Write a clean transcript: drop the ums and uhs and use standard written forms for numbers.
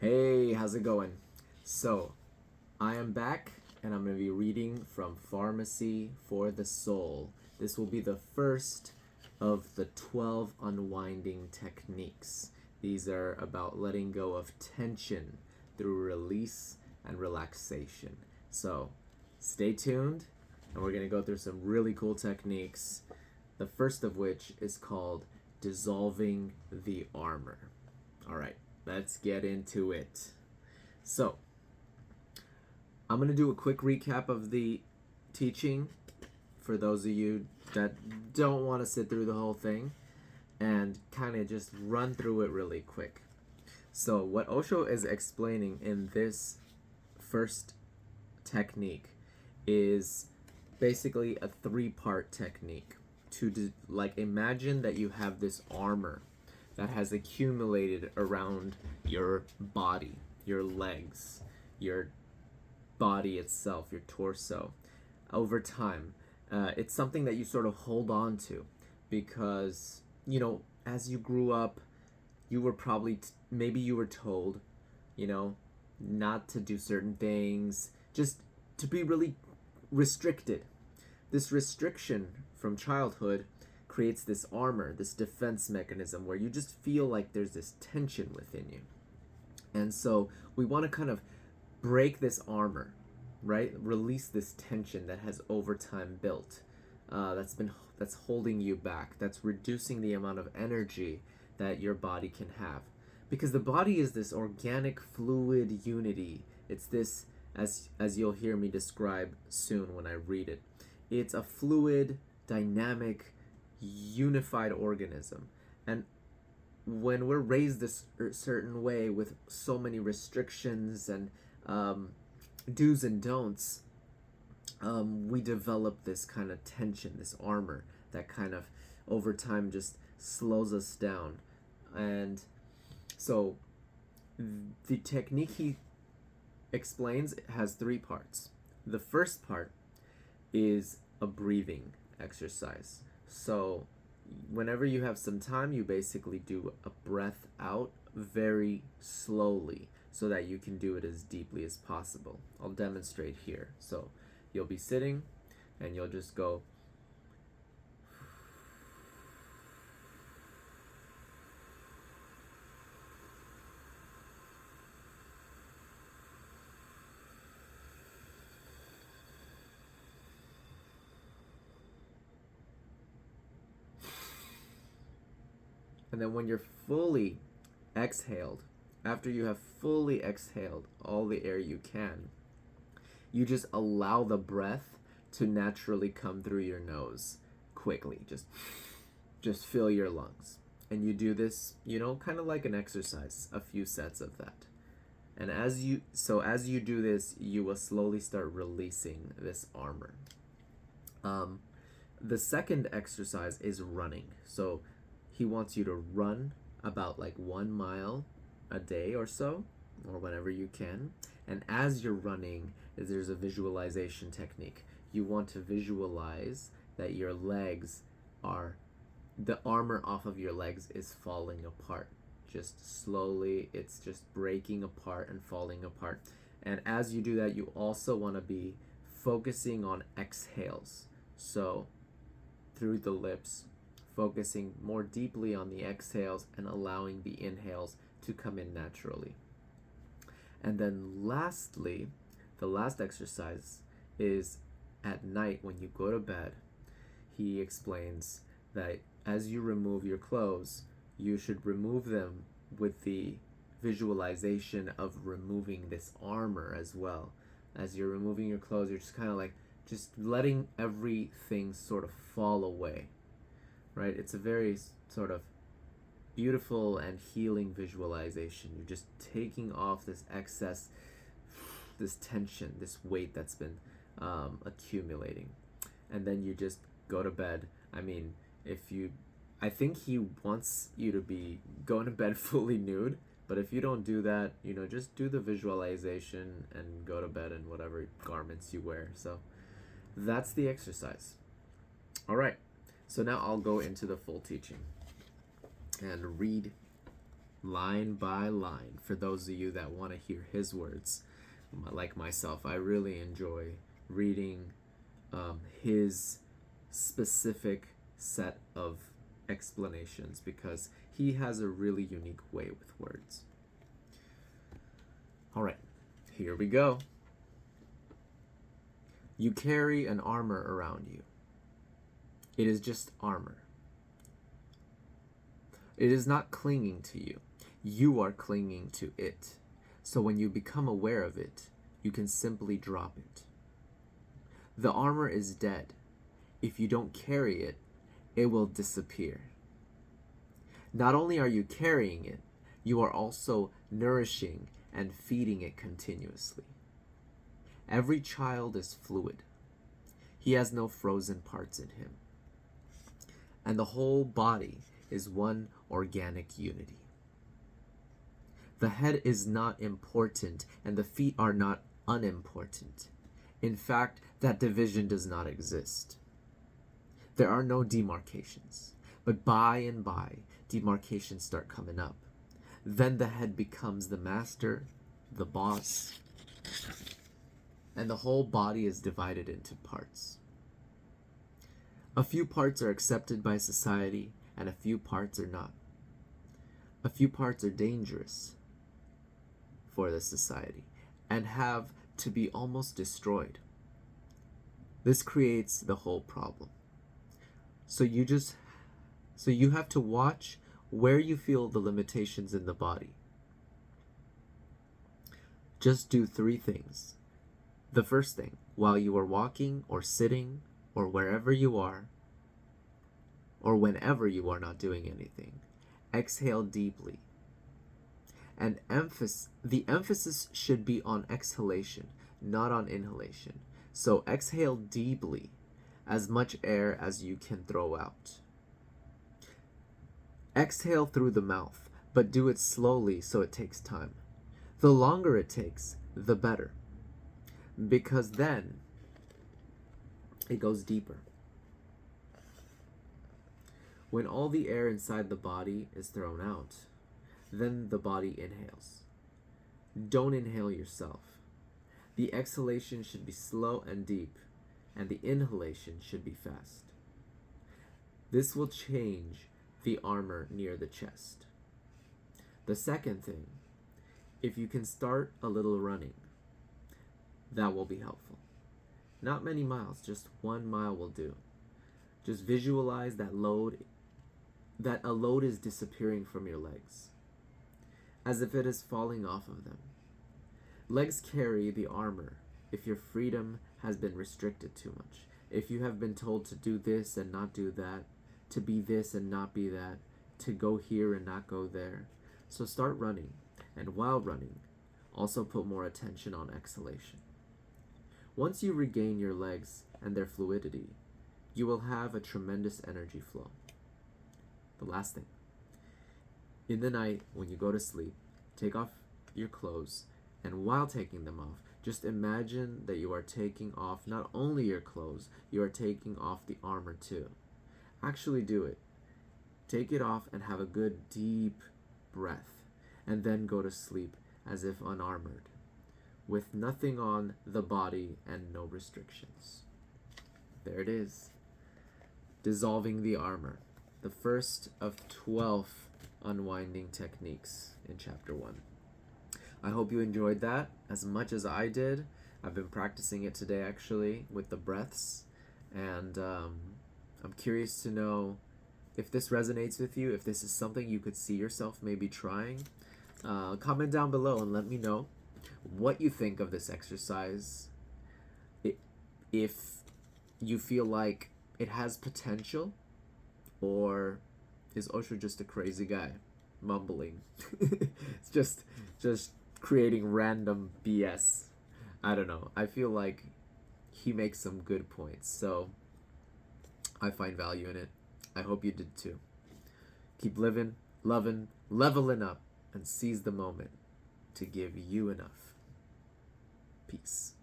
Hey, how's it going? So, I am back and I'm going to be reading from Pharmacy for the Soul. This will be the first of the 12 unwinding techniques. These are about letting go of tension through release and relaxation. So, stay tuned and we're going to go through some really cool techniques. The first of which is called dissolving the armor. All right, let's get into it. So, I'm going to do a quick recap of the teaching for those of you that don't want to sit through the whole thing and kind of just run through it really quick. So, what Osho is explaining in this first technique is basically a three-part technique to like imagine that you have this armor that has accumulated around your body, your legs, your body itself, your torso, over time. It's something that you sort of hold on to because, as you grew up, you were probably, maybe you were told, you know, not to do certain things, just to be really restricted. This restriction from childhood creates this armor, this defense mechanism where you just feel like there's this tension within you. And so we want to kind of break this armor, right? Release this tension that has over time built. That's holding you back. That's reducing the amount of energy that your body can have. Because the body is this organic fluid unity. It's this, as you'll hear me describe soon when I read it. It's a fluid, dynamic, unified organism. And when we're raised this certain way with so many restrictions and do's and don'ts, we develop this kind of tension, this armor that kind of over time just slows us down. And so the technique he explains has three parts. The first part is a breathing exercise. So whenever you have some time, you basically do a breath out very slowly so that you can do it as deeply as possible. I'll demonstrate here. So you'll be sitting and you'll just go and then when you're fully exhaled, after you have fully exhaled all the air you can, you just allow the breath to naturally come through your nose quickly. Just fill your lungs. And you do this, kind of like an exercise, a few sets of that. And as you do this, you will slowly start releasing this armor. The second exercise is running. So he wants you to run about like 1 mile a day or so, or whenever you can. And as you're running, there's a visualization technique. You want to visualize that your legs are, the armor off of your legs is falling apart. Just slowly, it's just breaking apart and falling apart. And as you do that, you also want to be focusing on exhales. So through the lips, focusing more deeply on the exhales and allowing the inhales to come in naturally. And then lastly, the last exercise is at night when you go to bed. He explains that as you remove your clothes, you should remove them with the visualization of removing this armor as well. As you're removing your clothes, you're just kind of like just letting everything sort of fall away, right? It's a very sort of beautiful and healing visualization. You're just taking off this excess, this tension, this weight that's been accumulating. And then you just go to bed. I think he wants you to be going to bed fully nude, but if you don't do that, just do the visualization and go to bed in whatever garments you wear. So that's the exercise. All right. So now I'll go into the full teaching and read line by line, for those of you that want to hear his words. Like myself, I really enjoy reading his specific set of explanations because he has a really unique way with words. All right, here we go. You carry an armor around you. It is just armor. It is not clinging to you. You are clinging to it. So when you become aware of it, you can simply drop it. The armor is dead. If you don't carry it, it will disappear. Not only are you carrying it, you are also nourishing and feeding it continuously. Every child is fluid. He has no frozen parts in him. And the whole body is one organic unity. The head is not important and the feet are not unimportant. In fact, that division does not exist. There are no demarcations, but by and by, demarcations start coming up. Then the head becomes the master, the boss, and the whole body is divided into parts. A few parts are accepted by society, and a few parts are not. A few parts are dangerous for the society and have to be almost destroyed. This creates the whole problem. So you have to watch where you feel the limitations in the body. Just do 3 things. The first thing, while you are walking or sitting or wherever you are, or whenever you are not doing anything, exhale deeply. And the emphasis should be on exhalation, not on inhalation. So exhale deeply, as much air as you can throw out. Exhale through the mouth, but do it slowly so it takes time. The longer it takes, the better, because then it goes deeper. When all the air inside the body is thrown out, then the body inhales. Don't inhale yourself. The exhalation should be slow and deep, and the inhalation should be fast. This will change the armor near the chest. The second thing, if you can start a little running, that will be helpful. Not many miles, just 1 mile will do. Just visualize that a load is disappearing from your legs, as if it is falling off of them. Legs carry the armor if your freedom has been restricted too much. If you have been told to do this and not do that, to be this and not be that, to go here and not go there. So start running, and while running, also put more attention on exhalation. Once you regain your legs and their fluidity, you will have a tremendous energy flow. The last thing, in the night when you go to sleep, take off your clothes, and while taking them off, just imagine that you are taking off not only your clothes, you are taking off the armor too. Actually do it. Take it off and have a good deep breath, and then go to sleep as if unarmored, with nothing on the body and no restrictions. There it is. Dissolving the armor. The first of 12 unwinding techniques in chapter 1. I hope you enjoyed that as much as I did. I've been practicing it today actually with the breaths, and I'm curious to know if this resonates with you, if this is something you could see yourself maybe trying. Comment down below and let me know what you think of this exercise. If you feel like it has potential, or is Osho just a crazy guy mumbling? It's just creating random BS. I don't know. I feel like he makes some good points, so I find value in it. I hope you did too. Keep living, loving, leveling up, and seize the moment to give you enough. Peace.